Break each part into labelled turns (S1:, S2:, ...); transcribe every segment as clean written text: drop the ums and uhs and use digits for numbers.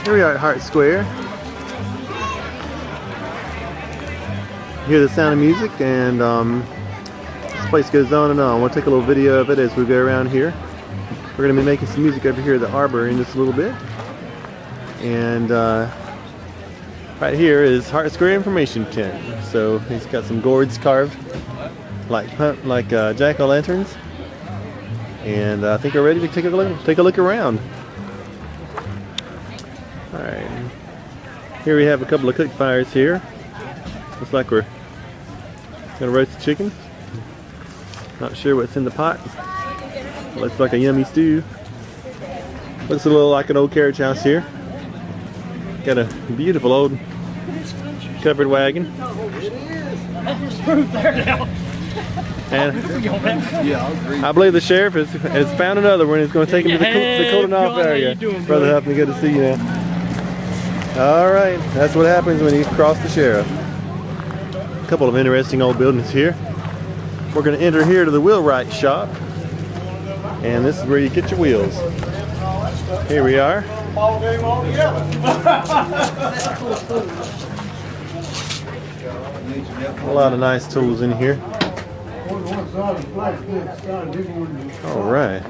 S1: Here we are at Hart Square. Hear the sound of music, and this place goes on and on. We'll take a little video of it as we go around here. We're going to be making some music over here at the Arbor in just a little bit. And right here is Hart Square Information Tent. So he's got some gourds carved like jack-o'-lanterns. And I think we're ready to take a look around. Alright. Here we have a couple of cook fires here. Looks like we're gonna roast the chicken. Not sure what's in the pot. Looks like a yummy stew. Looks a little like an old carriage house here. Got a beautiful old covered wagon. And I believe the sheriff has found another one. He's going to take him to the Colonial area. Brother Huffman, good to see you now. Alright, that's what happens when you cross the sheriff. A couple of interesting old buildings here. We're going to enter here to the wheelwright shop. And this is where you get your wheels. Here we are. A lot of nice tools in here. Alright.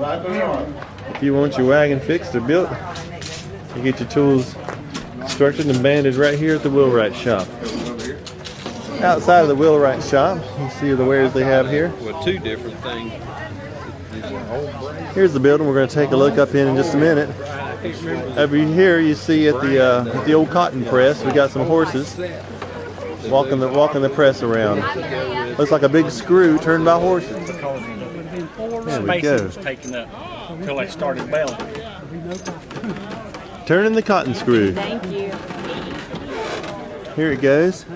S1: If you want your wagon fixed or built, you get your tools structured and banded right here at the wheelwright shop. Outside of the wheelwright shop, you see the wares they have here.
S2: Well, two different things.
S1: Here's the building we're going to take a look up in just a minute. Over here you see at the old cotton press, we got some horses walking the press around. Looks like a big screw turned by horses. There we go.
S3: Taken up until they started bailing.
S1: Turning the cotton screw.
S4: Thank you.
S1: Here it goes.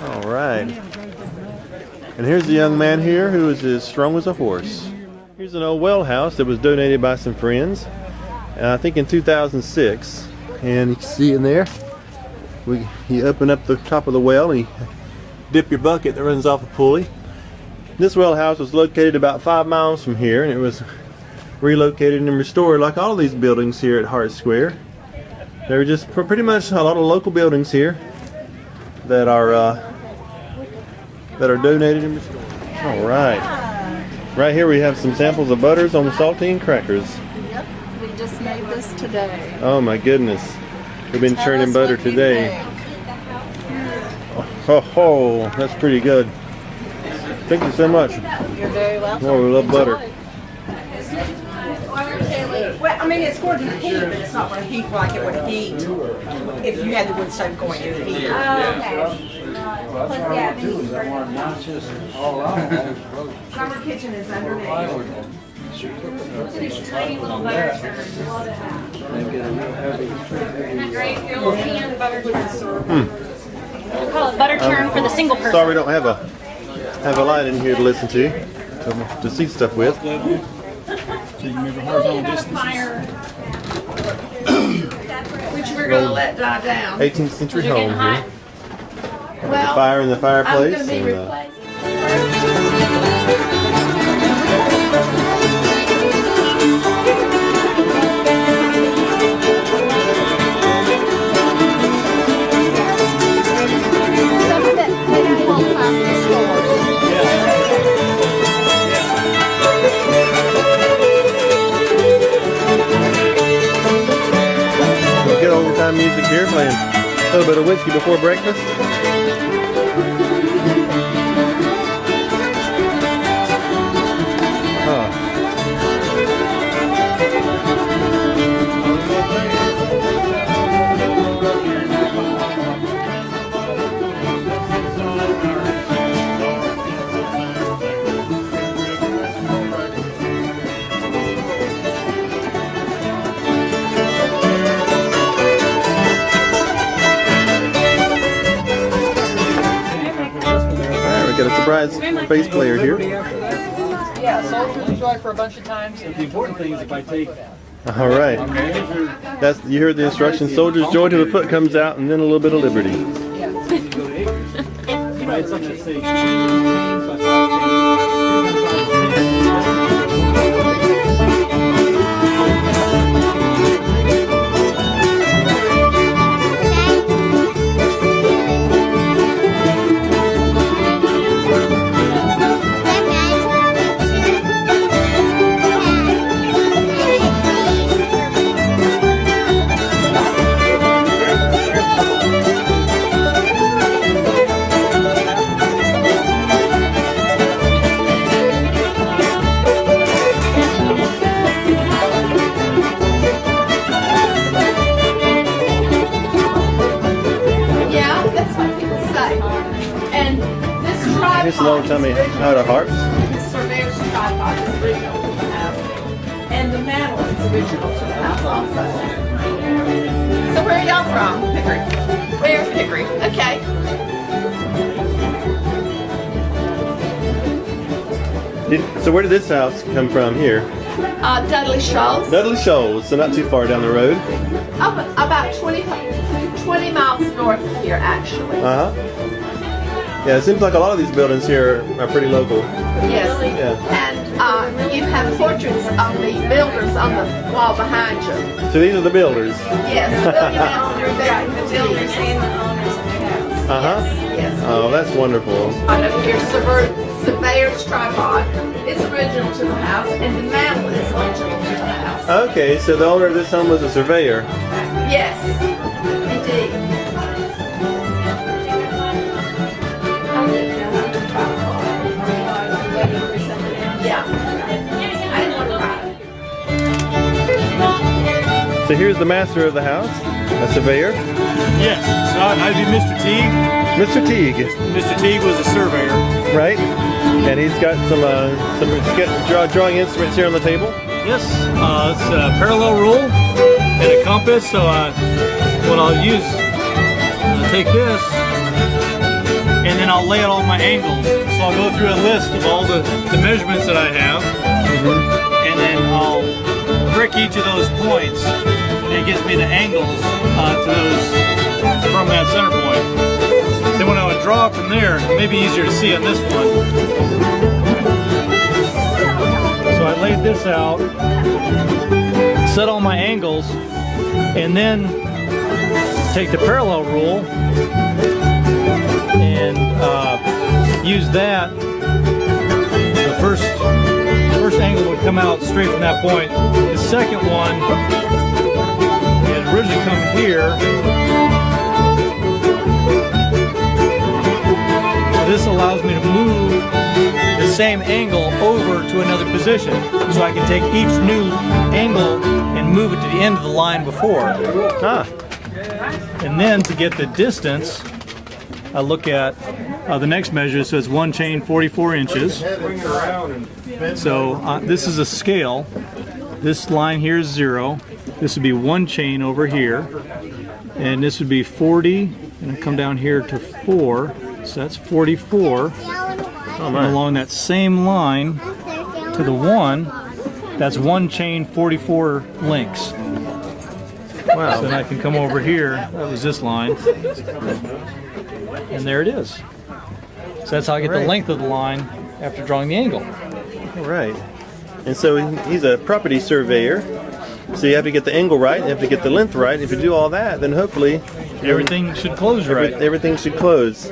S1: All right. And here's a young man here who is as strong as a horse. Here's an old well house that was donated by some friends, I think in 2006. And you can see in there, you open up the top of the well and you dip your bucket that runs off a pulley. This well house was located about 5 miles from here, and it was relocated and restored like all of these buildings here at Hart Square. There are just pretty much a lot of local buildings here that are donated and restored. All right. Right here we have some samples of butters on saltine crackers.
S4: Yep, we just made this today.
S1: Oh my goodness. We've been churning butter today. Oh, that's pretty good. Thank you so much.
S4: You're very welcome.
S1: Oh, we love butter.
S5: Well, I mean, it's going to heat, but it's not going to heat like it would heat if you had the wood stove going in the heater. Summer kitchen is underneath.
S6: These tiny little butter churns. Isn't that great? Your little hand butter churn. We call it butter churn for the single person.
S1: Sorry we don't have a light in here to listen to see stuff with.
S3: So you can move a horizontal distance.
S5: Which we're going to let die down.
S1: 18th century home here.
S5: Well,
S1: The fire in the fireplace.
S5: I'm going to be replacing.
S1: Good old time music here, playing a little bit of whiskey before breakfast. Got a surprise bass player here.
S3: Yeah, soldiers enjoy for a bunch of times. The important thing is if I take.
S1: All right. That's, you heard the instructions. Soldier's joy to the foot comes out, and then a little bit of liberty. tell me how to harp.
S5: The Surveyor's tripod is original to the house. And the mantle is original to the house also. So where are y'all from? Hickory. Where? Hickory. Okay.
S1: So where did this house come from here?
S5: Dudley Shoals.
S1: Dudley Shoals, so not too far down the road.
S5: About 20 miles north of here, actually.
S1: Uh-huh. Yeah, it seems like a lot of these buildings here are pretty local.
S5: Yes.
S1: Yeah.
S5: And you have portraits of the builders on the wall behind you.
S1: So these are the builders.
S5: Yes, the builders and the owners of the house.
S1: Uh-huh.
S5: Yes.
S1: Oh, that's wonderful.
S5: Right up here, Surveyor's tripod is original to the house, and the mantle is original to the house.
S1: Okay, so the owner of this home was a surveyor.
S5: Yes, indeed. Yeah. I didn't want to cry.
S1: So here's the master of the house, a surveyor.
S2: Yes, so I'd be Mr. Teague.
S1: Mr. Teague,
S2: Mr. Teague was a surveyor.
S1: right? And he's got some drawing instruments here on the table.
S2: Yes, it's a parallel rule and a compass. So what I'll use, I'll take this and then I'll lay out all my angles. So I'll go through a list of all the measurements that I have, and then I'll prick each of those points, and it gives me the angles to those from that center point. Then when I would draw from there, it may be easier to see on this one. So I laid this out, set all my angles, and then take the parallel rule and use that. The first angle would come out straight from that point. The second one, it had originally come here. This allows me to move the same angle over to another position, so I can take each new angle and move it to the end of the line before.
S1: Ah,
S2: And then to get the distance, I look at the next measure. So it's one chain 44 inches. So this is a scale. This line here is 0. This would be one chain over here. And this would be 40, and I come down here to 4. So that's 44. And along that same line to the 1, that's one chain 44 links.
S1: wow.
S2: So then I can come over here, that was this line, and there it is. So that's how I get the length of the line after drawing the angle.
S1: All right. And so he's a property surveyor. So you have to get the angle right, you have to get the length right. If you do all that, then hopefully
S2: Everything should close right.
S1: everything should close.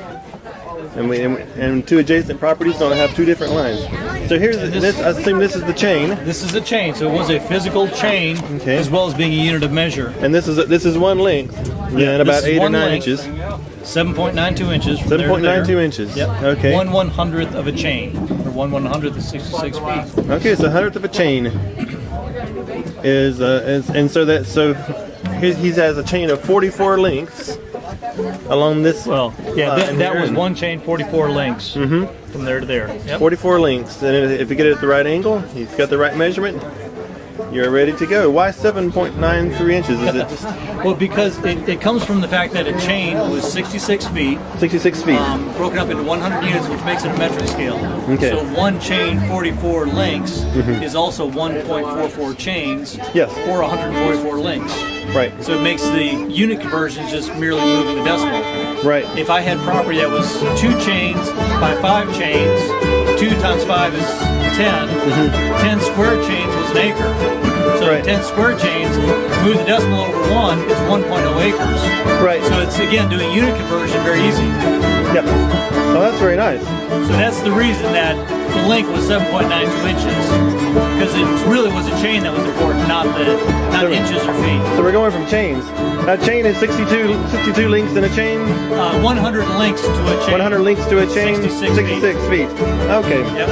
S1: And two adjacent properties don't have two different lines. So here's this. I assume this is the chain,
S2: This is a chain, so it was a physical chain
S1: Okay.
S2: as well as being a unit of measure.
S1: and this is one length, and about
S2: this is
S1: 8 or
S2: one
S1: 9
S2: length.
S1: inches.
S2: 7.92 inches. From there to
S1: 7.92
S2: there.
S1: inches.
S2: Yep.
S1: Okay.
S2: 1/100th of a chain, or 1/100th of 66 feet.
S1: Okay, so 100th of a chain is and so he has a chain of 44 lengths along this.
S2: Well, yeah,
S1: and
S2: that
S1: here,
S2: was
S1: and
S2: one chain 44 lengths from there to there. Yep.
S1: 44 lengths, and if you get it at the right angle, he's got the right measurement. You're ready to go. Why 7.93 inches? Is it just
S2: Well, because it comes from the fact that a chain was 66 feet,
S1: 66 feet?
S2: broken up into 100 units, which makes it a metric scale.
S1: Okay.
S2: So one chain 44 lengths is also 1.44 chains,
S1: Yes.
S2: or 144 links.
S1: Right.
S2: So it makes the unit conversions just merely moving the decimal.
S1: Right.
S2: If I had property that was 2 chains by 5 chains, 2 times 5 is 10. 10 square chains was an acre. So
S1: Right.
S2: 10 square chains, move the decimal over 1, it's 1.0 acres.
S1: Right.
S2: So it's, again, doing unit conversion very easy.
S1: Yep. Oh, that's very nice.
S2: So that's the reason that the length was 7.92 inches. Because it really was a chain that was important, not
S1: So-
S2: inches or feet.
S1: So we're going from chains. A chain is 62 links in a chain.
S2: 100 links to a chain.
S1: 100 links to a chain.
S2: 66
S1: feet. Okay.
S2: Yep.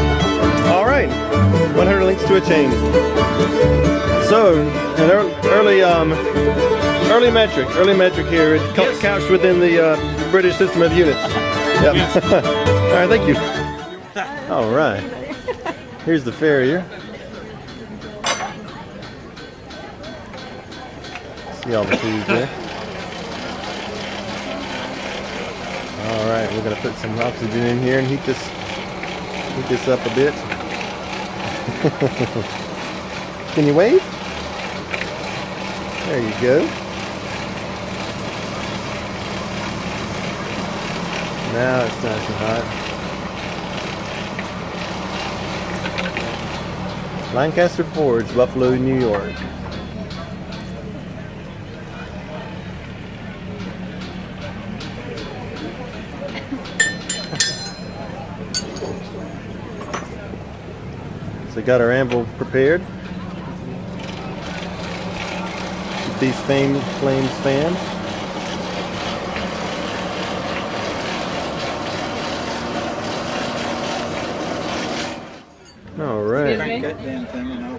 S1: All right. 100 links to a chain. So an early metric here. It's
S2: Yes.
S1: couched within the British system of units. Yep.
S2: Yes.
S1: All right. Thank you. All right. Here's the farrier. See all the tools there. All right, we're gonna put some oxygen in here and heat this up a bit. Can you wave? There you go. Now it's nice and hot. Lancaster Forge, Buffalo, New York. So got our anvil prepared. Keep these flames fanned. All right.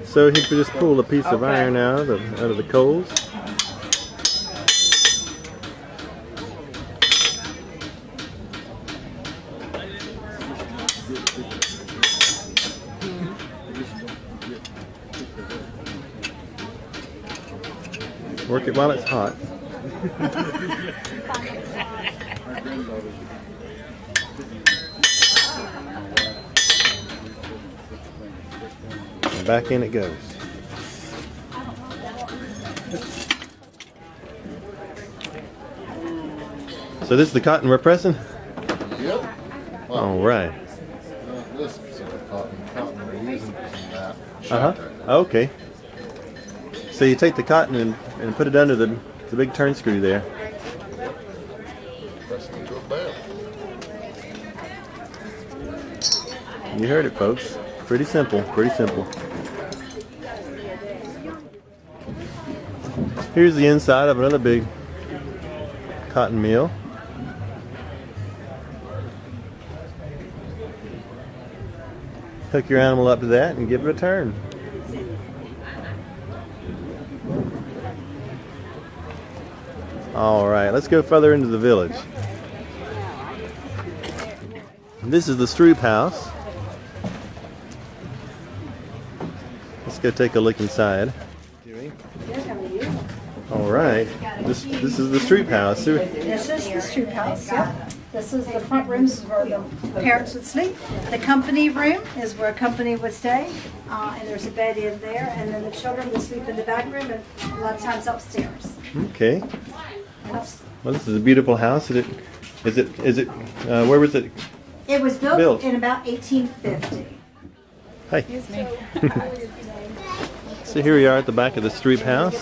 S1: So he could just pull a piece of iron out of the coals. Work it while it's hot. And back in it goes. So this is the cotton we're pressing?
S7: Yep. Well,
S1: All right.
S7: this is cotton we're using from that.
S1: Okay. So you take the cotton and put it under the big turn screw there.
S7: Press it into a bale.
S1: You heard it, folks. Pretty simple, pretty simple. Here's the inside of another big cotton mill. Hook your animal up to that and give it a turn. All right, let's go further into the village. This is the Stroop house. Let's go take a look inside. All right, this is the Stroop house.
S8: This is the Stroop house, yeah. This is the front rooms where the parents would sleep. The company room is where company would stay, and there's a bed in there, and then the children would sleep in the back room, and a lot of times upstairs.
S1: Okay. Well, this is a beautiful house. Where was it?
S8: It was built
S1: Built.
S8: in about 1850.
S1: Hi.
S4: Excuse me.
S1: So here we are at the back of the Stroop house.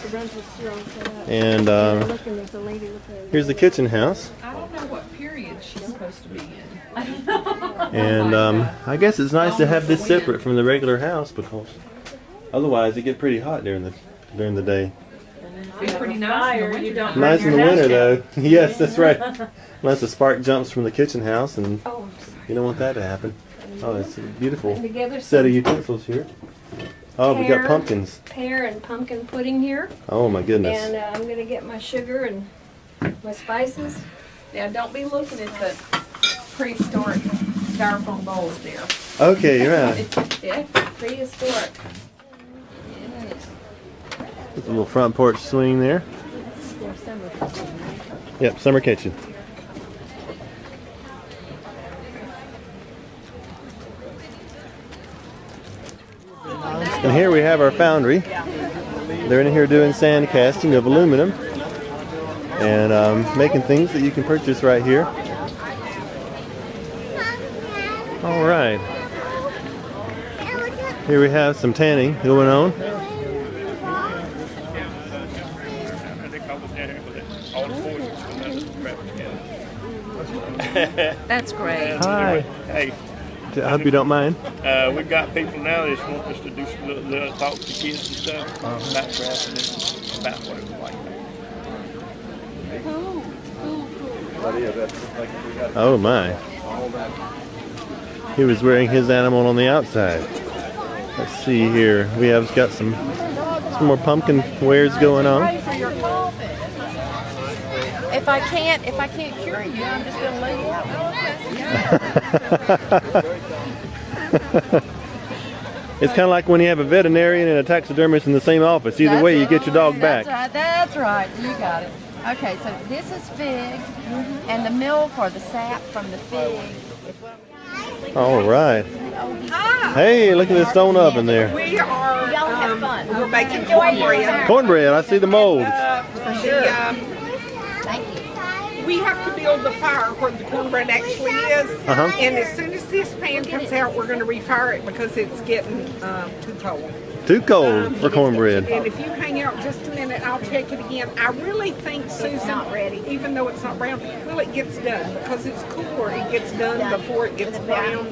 S1: And here's the kitchen house.
S5: I don't know what period she's supposed to be in.
S1: And I guess it's nice to have this separate from the regular house because otherwise it get pretty hot during the day.
S5: Be pretty nice in the winter. Don't
S1: Nice in the winter though. Yes, that's right. Unless a spark jumps from the kitchen house and you don't want that to happen. Oh, it's a beautiful set of utensils here. Oh, we got pumpkins.
S6: Pear and pumpkin pudding here.
S1: Oh my goodness.
S6: And I'm going to get my sugar and my spices.
S5: Now, don't be looking at the prehistoric styrofoam bowls there.
S1: Okay, right.
S6: Yeah, prehistoric.
S1: There's a little front porch swing there. Yep, summer kitchen. And here we have our foundry. They're in here doing sand casting of aluminum and making things that you can purchase right here. All right. Here we have some tanning going on.
S5: That's great.
S1: Hi.
S9: Hey,
S1: I hope you don't mind.
S9: we've got people now that just want us to do some little talk to kids and stuff about crafting and about what it was like.
S1: Oh my. He was wearing his animal on the outside. Let's see here. We have got some more pumpkin wares going on.
S5: If I can't cure you, I'm just gonna lay you out.
S1: It's kind of like when you have a veterinarian and a taxidermist in the same office. Either way, you get your dog back.
S5: That's right. You got it. Okay, so this is fig, and the milk or the sap from the fig.
S1: All right. Hey, look at this stone oven there.
S5: We are we're making cornbread.
S1: Cornbread. I see the molds.
S10: We have to build the fire where the cornbread actually is, and as soon as this pan comes out, we're going to refire it because it's getting too cold.
S1: Too cold for cornbread.
S10: And if you hang out just a minute, I'll check it again. I really think, Susan, even though it's not brown, well, it gets done because it's cooler. It gets done before it gets brown.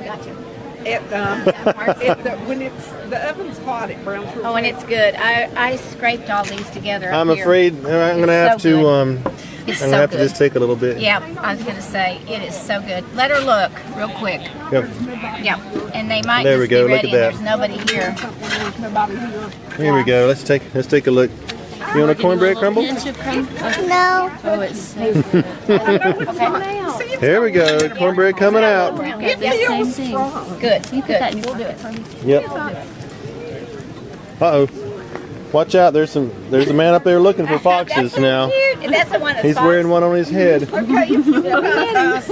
S10: When it's the oven's hot, it browns.
S6: Oh, and it's good. I scraped all these together.
S1: I'm afraid I'm going to have to.
S6: It's
S1: I'm going to have to just take a little bit.
S6: Yeah, I was going to say, it is so good. Let her look real quick.
S1: Yep.
S6: Yeah, and they might
S1: There we
S6: just
S1: go.
S6: be
S1: Look
S6: ready.
S1: at that.
S6: There's nobody here.
S1: Here we go. Let's take a look. You want a cornbread crumble?
S6: No. Oh, it's so good. Okay.
S1: Here we go. Cornbread coming out.
S6: Okay, this same thing. Good. Good. We'll do it for you.
S1: Yep. Uh-oh. Watch out. There's a man up there looking for foxes now.
S6: Cute. And that's the one that's
S1: He's wearing one on his head.
S10: Okay, if you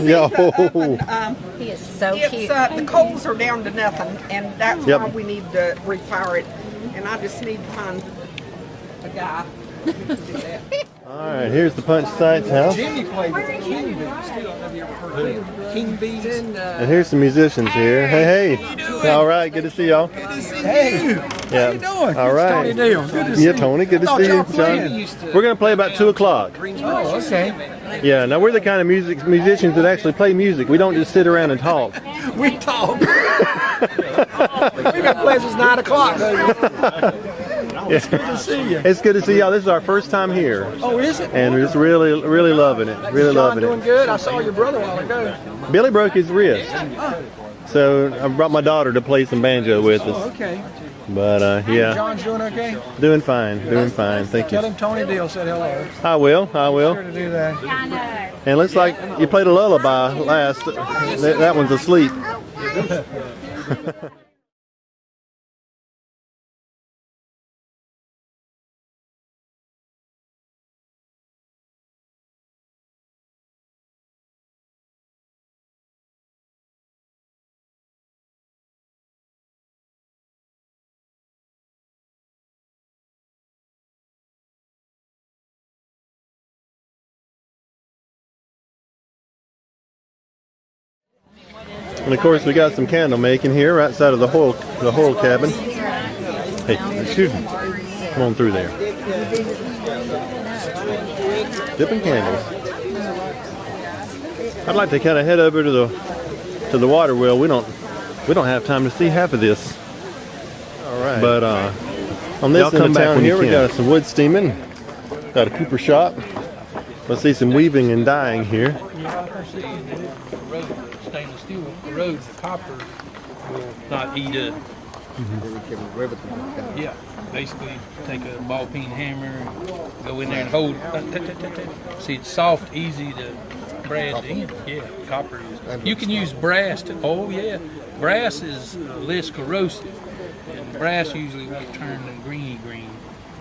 S1: Yo.
S6: He is so cute.
S10: The coals are down to nothing, and that's why we need to refire it. And I just need to find a guy who can do that.
S1: All right, here's the punch sites house.
S3: Jimmy played with King Bees. Have you ever heard of him? King Bees.
S1: And here's some musicians here. Hey. All right, good to see y'all.
S3: Hey.
S1: Yeah.
S3: How you doing?
S1: All right.
S3: Tony Dale. Good to see you.
S1: Tony, good to see you. John. We're going to play about 2 o'clock.
S3: Oh, okay.
S1: Yeah, now we're the kind of musicians that actually play music. We don't just sit around and talk.
S3: We talk. We've been playing since 9 o'clock. It's good to see you.
S1: It's good to see y'all. This is our first time here.
S3: Oh, is it?
S1: And we're just really loving it. Really loving
S3: doing
S1: it.
S3: good. I saw your brother a while ago.
S1: Billy broke his wrist. So I brought my daughter to play some banjo with us.
S3: Oh, okay.
S1: But yeah.
S3: John's doing okay?
S1: Doing fine. Doing fine. Thank you.
S3: Tell him Tony Deal said hello.
S1: I will.
S3: Sure to do that.
S1: And it looks like you played a lullaby last. That one's asleep. And of course, we got some candle making here, right side of the whole cabin. Hey, excuse me. Come on through there. Dipping candles. I'd like to kind of head over to the water wheel. We don't have time to see half of this. All right. But on this end of town here, we got some wood steaming. Got a cooper shop. Let's see some weaving and dyeing here.
S11: Stainless steel corrodes, the copper will not eat up. Yeah, basically take a ball peen hammer, go in there and hold. See, it's soft, easy to brad in. Yeah, copper is. You can use brass to. Oh yeah, brass is less corrosive, and brass usually won't turn them greeny green.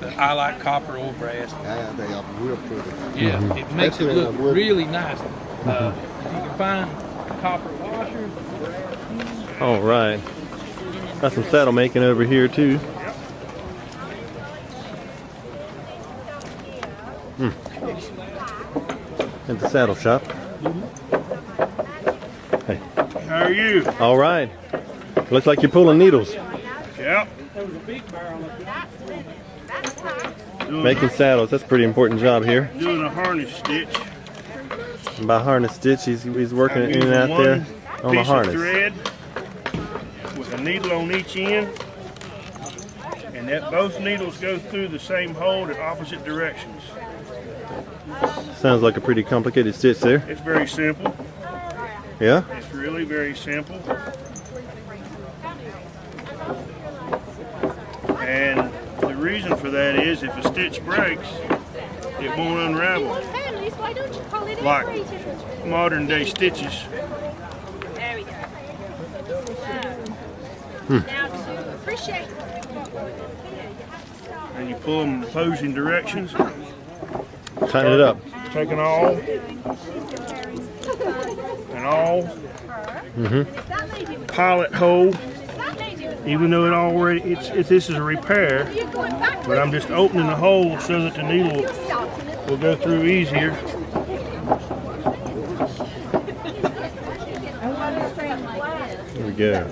S11: But I like copper or brass.
S7: Yeah, they are real pretty.
S11: Yeah, it makes it look really nice. If you can find copper washer.
S1: All right. Got some saddle making over here too. At the saddle shop. Hey.
S9: How are you?
S1: All right. Looks like you're pulling needles.
S9: Yep.
S1: Making saddles. That's a pretty important job here.
S9: Doing a harness stitch.
S1: And by harness stitch, he's working in and out there on a harness.
S9: Thread with a needle on each end, and that both needles go through the same hole in opposite directions.
S1: Sounds like a pretty complicated stitch there.
S9: It's very simple.
S1: Yeah?
S9: It's really very simple. And the reason for that is if a stitch breaks, it won't unravel. Like modern day stitches.
S6: Now to appreciate
S9: And you pull them in opposing directions.
S1: Tighten it up.
S9: Take an awl. An awl. Pilot hole. Even though this is a repair, but I'm just opening the hole so that the needle will go through easier.
S1: There we go.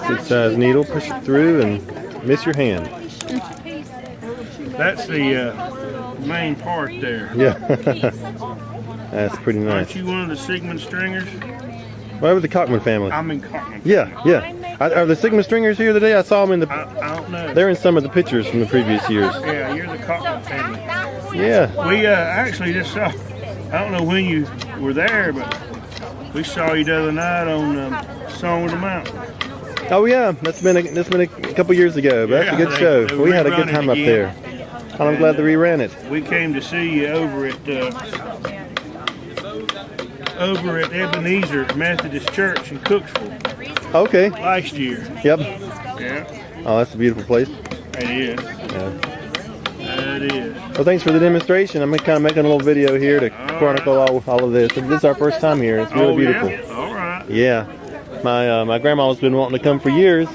S1: Good size needle. Push it through and miss your hand.
S9: That's the main part there.
S1: Yeah. That's pretty nice.
S9: Aren't you one of the Sigmund stringers?
S1: Why with the Cockman family?
S9: I'm in Cockman.
S1: Yeah. Are the Sigma stringers here today? I saw them in the.
S9: I don't know.
S1: They're in some of the pictures from the previous years.
S9: Yeah, you're the Cockman family.
S1: Yeah.
S9: We actually just saw. I don't know when you were there, but we saw you the other night on Song of the Mountain.
S1: Oh yeah, that's been a couple years ago, but that's a good show. We had a good time up there. And I'm glad they reran it.
S9: We came to see you over at Ebenezer Methodist Church in Cooksville.
S1: Okay.
S9: Last year.
S1: Yep.
S9: Yeah.
S1: Oh, that's a beautiful place.
S9: It is.
S1: Yeah.
S9: It is.
S1: Well, thanks for the demonstration. I'm kind of making a little video here to chronicle all of this. This is our first time here. It's really beautiful.
S9: Yeah? All right.
S1: Yeah. My grandma's been wanting to come for years.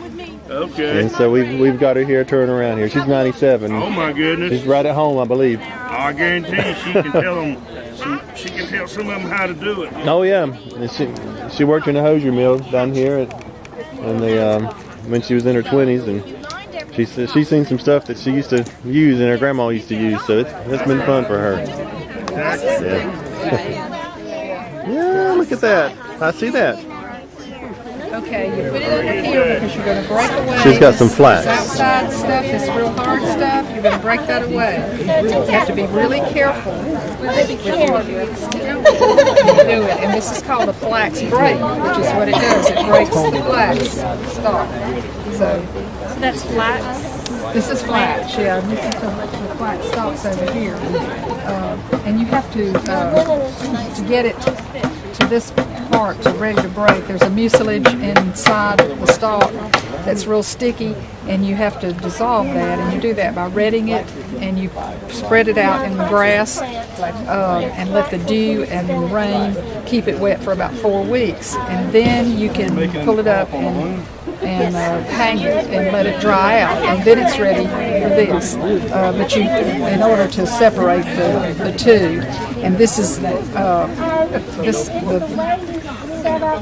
S9: Okay.
S1: And so we've got her here touring around here. She's 97.
S9: Oh my goodness.
S1: She's right at home, I believe.
S9: I guarantee you she can tell them. She can tell some of them how to do it.
S1: Oh yeah. And she worked in a hosiery mill down here when she was in her 20s, and she's seen some stuff that she used to use and her grandma used to use. So it's been fun for her. Yeah. Yeah. Look at that. I see that.
S12: Okay, you put it under here because you're going to break away.
S1: She's got some flax.
S12: This outside stuff, this real hard stuff, you're going to break that away. You have to be really careful with you do it. And this is called a flax break, which is what it does. It breaks the flax stalk. So
S6: that's flax.
S12: This is flax, yeah. And this is the flax stalks over here. And you have to get it to this part to ready to break. There's a mucilage inside the stalk that's real sticky, and you have to dissolve that, and you do that by retting it, and you spread it out in the grass and let the dew and the rain keep it wet for about 4 weeks, and then you can pull it up and hang it and let it dry out, and then it's ready for this. But you, in order to separate the two, and this is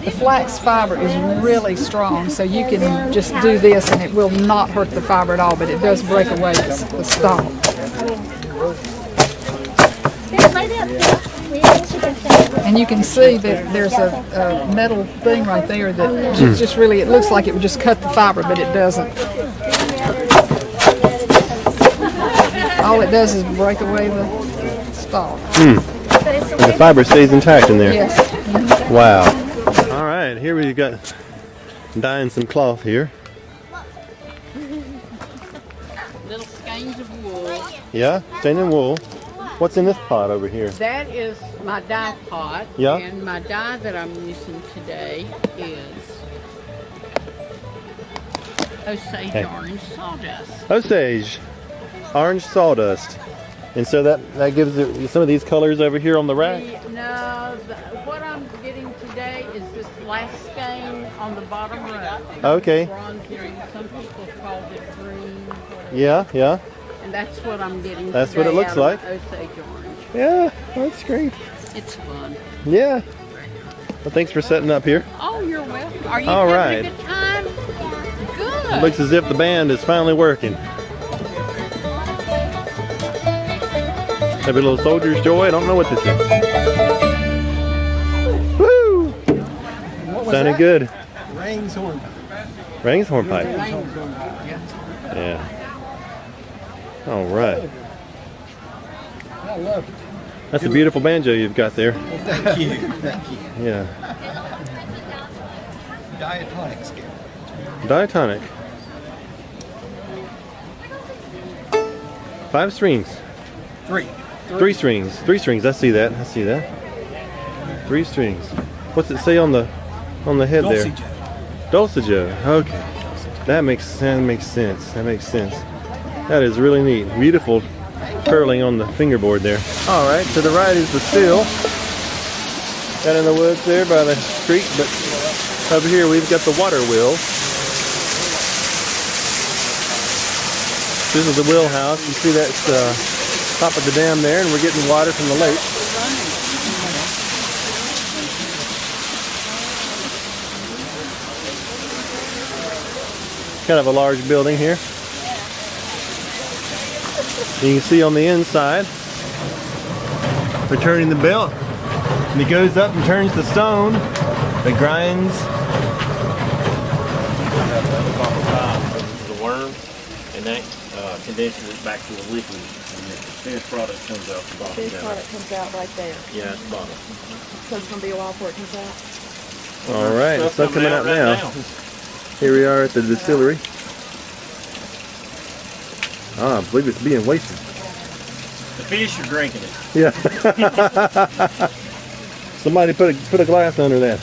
S12: the flax fiber is really strong, so you can just do this and it will not hurt the fiber at all, but it does break away the stalk. And you can see that there's a metal thing right there that just really, it looks like it would just cut the fiber, but it doesn't. All it does is break away the stalk.
S1: And the fiber stays intact in there.
S12: Yes.
S1: Wow. All right, here we've got dyeing some cloth here.
S13: Little skeins of wool.
S1: Yeah, staining wool. What's in this pot over here?
S13: That is my dye pot.
S1: Yeah.
S13: And my dye that I'm using today is Osage Orange Sawdust.
S1: Osage orange sawdust. And so that gives it some of these colors over here on the rack?
S13: What I'm getting today is this last skein on the bottom row.
S1: Okay.
S13: Bronze green. Some people call it green.
S1: Yeah, yeah.
S13: And that's what I'm getting
S1: That's
S13: today
S1: what it looks
S13: out of
S1: like.
S13: Osage Orange.
S1: Yeah, that's great.
S13: It's fun.
S1: Yeah. Well, thanks for setting up here.
S13: Oh, you're welcome. Are you
S1: All
S13: having
S1: right.
S13: a good time? Good.
S1: It looks as if the band is finally working. Maybe a little soldier's joy. I don't know what this is. Woo! Sounded good.
S3: Rain's hornpipe.
S1: Rain's hornpipe. Yeah. All right.
S3: I love it.
S1: That's a beautiful banjo you've got there.
S3: Thank you. Thank you.
S1: Yeah.
S3: Diatonic scale.
S1: Diatonic. 5 strings.
S3: 3.
S1: 3 strings. 3 strings. I see that. 3 strings. What's it say on the on the head there?
S3: Dulce
S1: Dulcijo. Okay. That makes sense. That makes sense. That is really neat. Beautiful curling on the fingerboard there. All right, to the right is the still. Down in the woods there by the creek, but over here we've got the water wheel. This is the wheel house. You see that's top of the dam there, and we're getting water from the lake. Kind of a large building here. You can see on the inside, we're turning the belt, and it goes up and turns the stone. It grinds.
S14: The worm, and that condenses it back to a liquid, and the finished product comes out the bottom.
S4: Finished product comes out right there.
S14: Yeah, it's the bottom.
S4: So it's going to be a while before it comes out.
S1: All right, it's not coming out now. Here we are at the distillery. Ah, I believe it's being wasted.
S14: The fish are drinking it.
S1: Yeah. Somebody put a glass under that.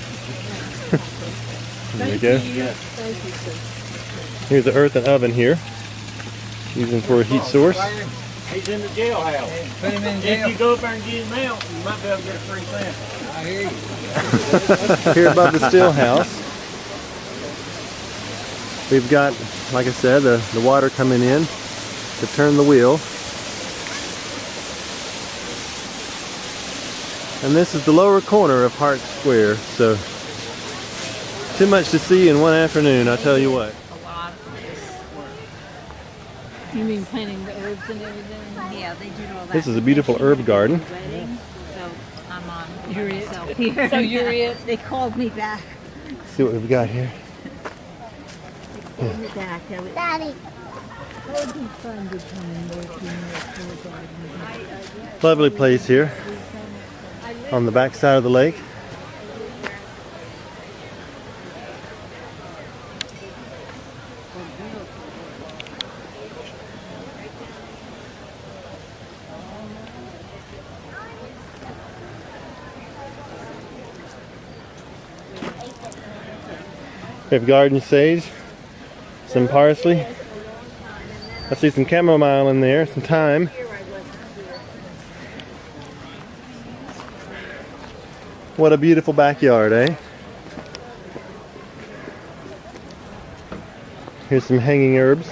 S1: There we go.
S4: Thank you, sir.
S1: Here's the earthen oven here, using for a heat source.
S14: He's in the jailhouse. Put him in jail. If you go up there and get him out, you might be able to get a free sample. I hear you.
S1: Here above the still house, we've got, like I said, the water coming in to turn the wheel. And this is the lower corner of Hart Square, so too much to see in one afternoon, I tell you what.
S13: A lot of this work. You mean planting the herbs and everything?
S4: Yeah, they do all that.
S1: This is a beautiful herb garden.
S4: So I'm on.
S13: You're it.
S4: Here.
S13: So you're it.
S4: They called me back.
S1: See what we've got here.
S4: They called me back. Daddy.
S1: Lovely place here on the back side of the lake. We have garden sage, some parsley. I see some chamomile in there, some thyme. What a beautiful backyard, eh? Here's some hanging herbs.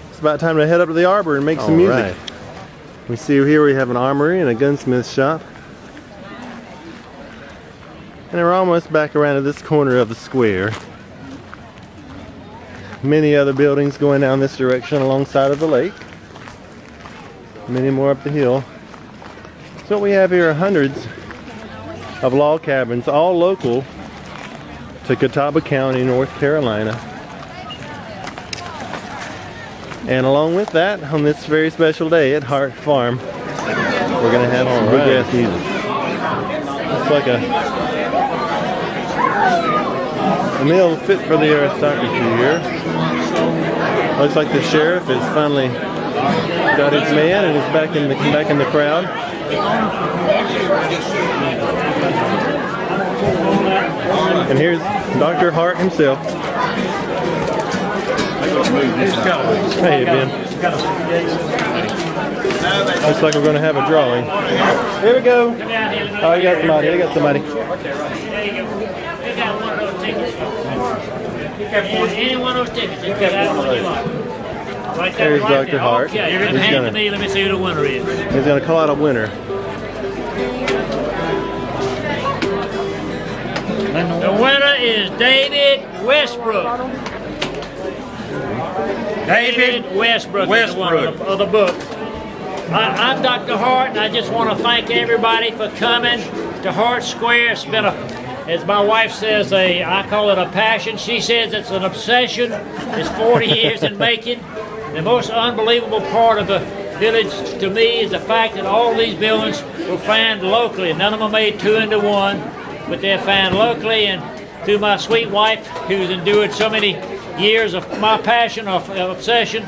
S1: It's about time to head up to the Arbor and make some music. Right. We see here we have an armory and a gunsmith shop. And we're almost back around to this corner of the square. Many other buildings going down this direction alongside of the lake. Many more up the hill. So what we have here are hundreds of log cabins, all local to Catawba County, North Carolina. And along with that, on this very special day at Hart Farm, we're going to have some bluegrass music. It's like a meal fit for the aristocracy here. Looks like the sheriff has finally got his man and is back in the crowd. And here's Dr. Hart himself. Hey, Ben. Looks like we're going to have a drawing. Here we go. Oh, you got somebody. I got somebody.
S14: Any one of those tickets. You can have one you want. Right there,
S1: There's
S14: right
S1: Dr.
S14: there.
S1: Hart.
S14: Okay, you're going to hand it to me. Let me see who the winner is.
S1: He's going to call out a winner.
S14: The winner is David Westbrook. David Westbrook is the winner of the book. I'm Dr. Hart, and I just want to thank everybody for coming to Hart Square. It's been as my wife says, I call it a passion. She says it's an obsession. It's 40 years in making. The most unbelievable part of the village to me is the fact that all these buildings were found locally. None of them made two into one, but they're found locally, and through my sweet wife, who's endured so many years of my passion, of obsession.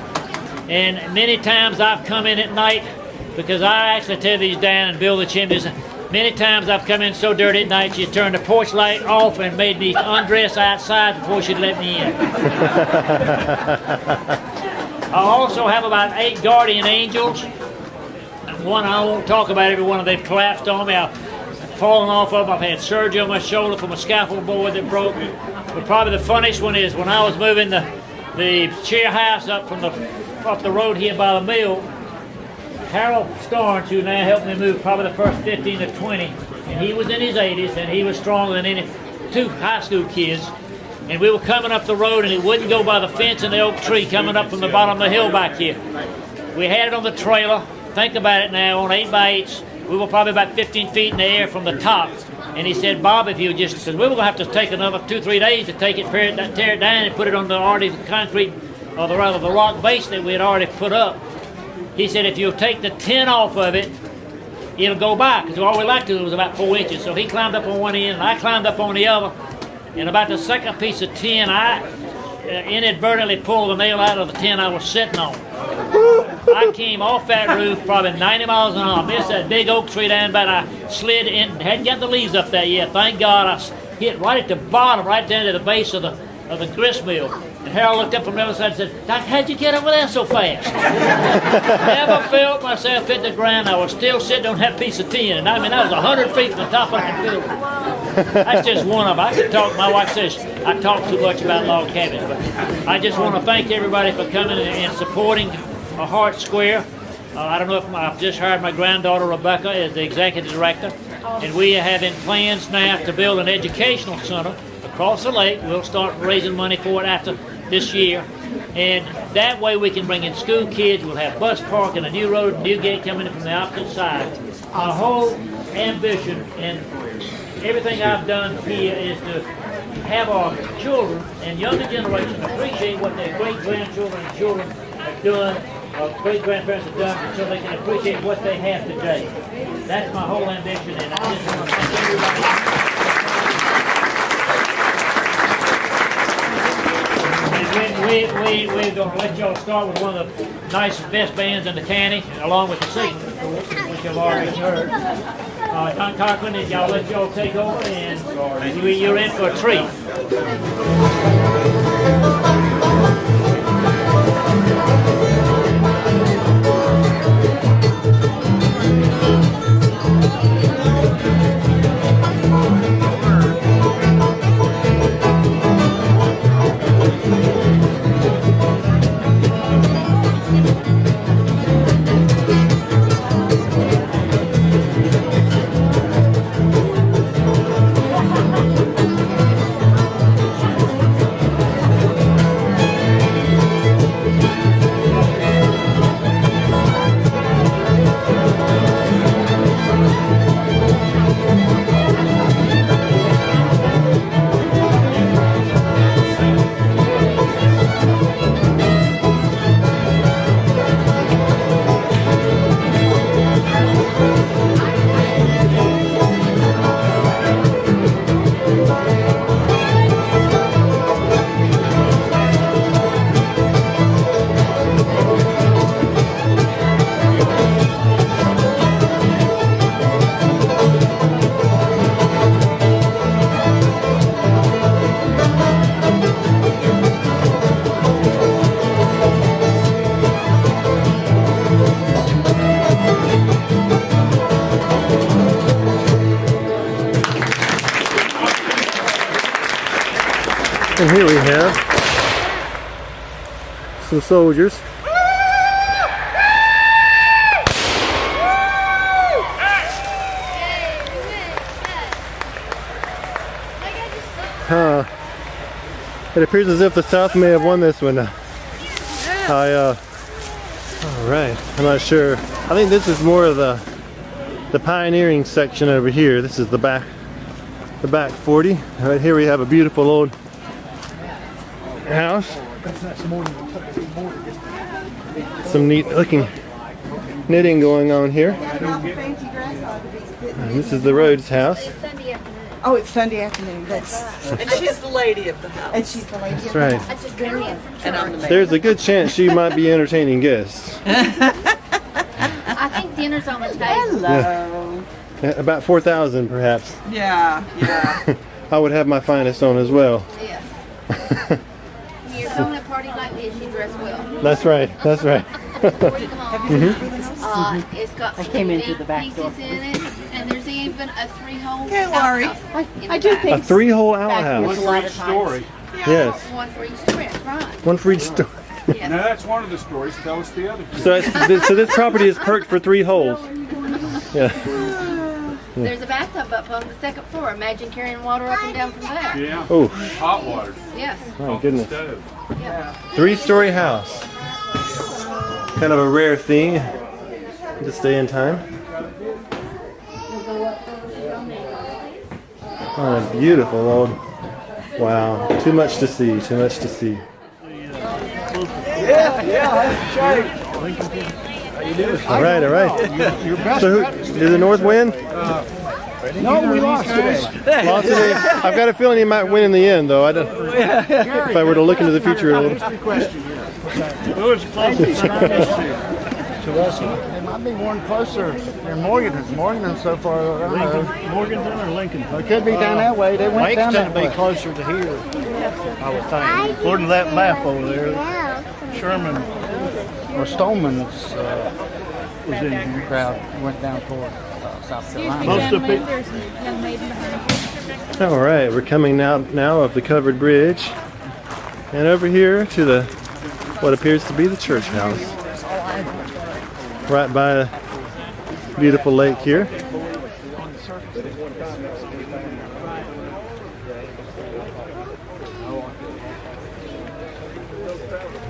S14: And many times I've come in at night because I actually tear these down and build the chimneys. Many times I've come in so dirty at night, she turned the porch light off and made me undress outside before she'd let me in. I also have about 8 guardian angels. One, I won't talk about every one of them. They've collapsed on me. I've fallen off of them. I've had surgery on my shoulder from a scaffold board that broke. But probably the funniest one is when I was moving the chair house up the road here by the mill, Harold Starnes, who now helped me move probably the first 15 to 20, and he was in his 80s, and he was stronger than any 2 high school kids. And we were coming up the road, and it wouldn't go by the fence and the oak tree coming up from the bottom of the hill back here. We had it on the trailer. Think about it now, on 8x8s. We were probably about 15 feet in the air from the top. And he said, Bob, if you just, because we were going to have to take another 2-3 days to take it, tear it down and put it on the already concrete, or the rock base that we had already put up. He said, if you'll take the tin off of it, it'll go by, because all we like to do was about 4 inches. So he climbed up on one end, and I climbed up on the other. And about the second piece of tin, I inadvertently pulled the nail out of the tin I was sitting on. I came off that roof probably 90 miles an hour. Missed that big oak tree down, but I slid in, hadn't got the leaves up there yet. Thank God I hit right at the bottom, right down to the base of the grist mill. And Harold looked up from the other side and said, Doc, how'd you get over there so fast? Never felt myself hit the ground. I was still sitting on that piece of tin. And I mean, I was 100 feet from the top of the building. That's just one of them. I could talk, my wife says I talk too much about log cabins. But I just want to thank everybody for coming and supporting Hart Square. I don't know if I've just hired my granddaughter Rebecca as the executive director. And we are having plans now to build an educational center across the lake. We'll start raising money for it after this year. And that way we can bring in school kids. We'll have bus parking, a new road, a new gate coming in from the opposite side. Our whole ambition and everything I've done here is to have our children and younger generation appreciate what their great-grandchildren and children have done, or great-grandparents have done, so they can appreciate what they have today. That's my whole ambition, and I just want to thank everybody. We're going to let y'all start with one of the nicest, best bands in the county, along with the singing, which I've already heard. Don Cochran, and y'all let y'all take over, and you're in for a treat.
S1: And here we have some soldiers. It appears as if the South may have won this one. All right, I'm not sure. I think this is more of the pioneering section over here. This is the back 40. Right here we have a beautiful old house. Some neat looking knitting going on here. And this is the Rhodes house.
S15: Oh, it's Sunday afternoon.
S5: And she's the lady of the house.
S15: And she's the lady
S1: That's
S15: of the
S1: right.
S15: house.
S5: And I'm the maid.
S1: There's a good chance she might be entertaining guests.
S6: I think dinner's on the table.
S15: Hello.
S1: About 4,000 perhaps.
S15: Yeah, yeah.
S1: I would have my finest on as well.
S4: Yes. When you're throwing a party like this, you dress well.
S1: That's right, that's right.
S4: It's got some pieces in it, and there's even a 3-hole
S15: Don't worry.
S4: outhouse.
S15: I do think
S1: A 3-hole outhouse.
S4: A lot of times.
S1: Yes.
S4: One for each story, that's right.
S1: One for each story.
S4: Yes.
S16: Now that's one of the stories. Tell us the other two.
S1: So this property is perked for 3 holes. Yeah.
S4: There's a bathtub up on the 2nd floor. Imagine carrying water up and down from there.
S16: Yeah.
S1: Oh.
S16: Hot water.
S4: Yes.
S1: My goodness.
S4: Yeah.
S1: 3-story house. Kind of a rare thing to stay in time. Oh, beautiful old. Wow. Too much to see. Too much to see. All right, all right. So, did the North win?
S3: No, we lost today.
S1: Lost today. I've got a feeling he might win in the end, though. I don't. If I were to look into the future a little.
S3: Who was closest to us? It might be one closer than Morgan. Morgan so far.
S9: Morganton or Lincoln?
S3: It could be down that way. They went down that way.
S9: Be closer to here, I would think. According to that map over there, Sherman
S3: or Stoneman's
S9: was in here.
S3: crowd went down toward South Carolina.
S9: Most of it.
S6: There's a young maiden behind.
S1: All right, we're coming now of the covered bridge, and over here to the what appears to be the church house, right by a beautiful lake here.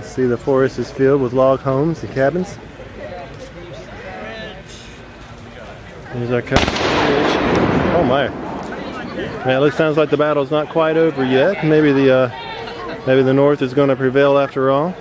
S1: See, the forest is filled with log homes and cabins. Here's our covered bridge. Oh my! Man, it sounds like the battle's not quite over yet. Maybe the North is going to prevail after all.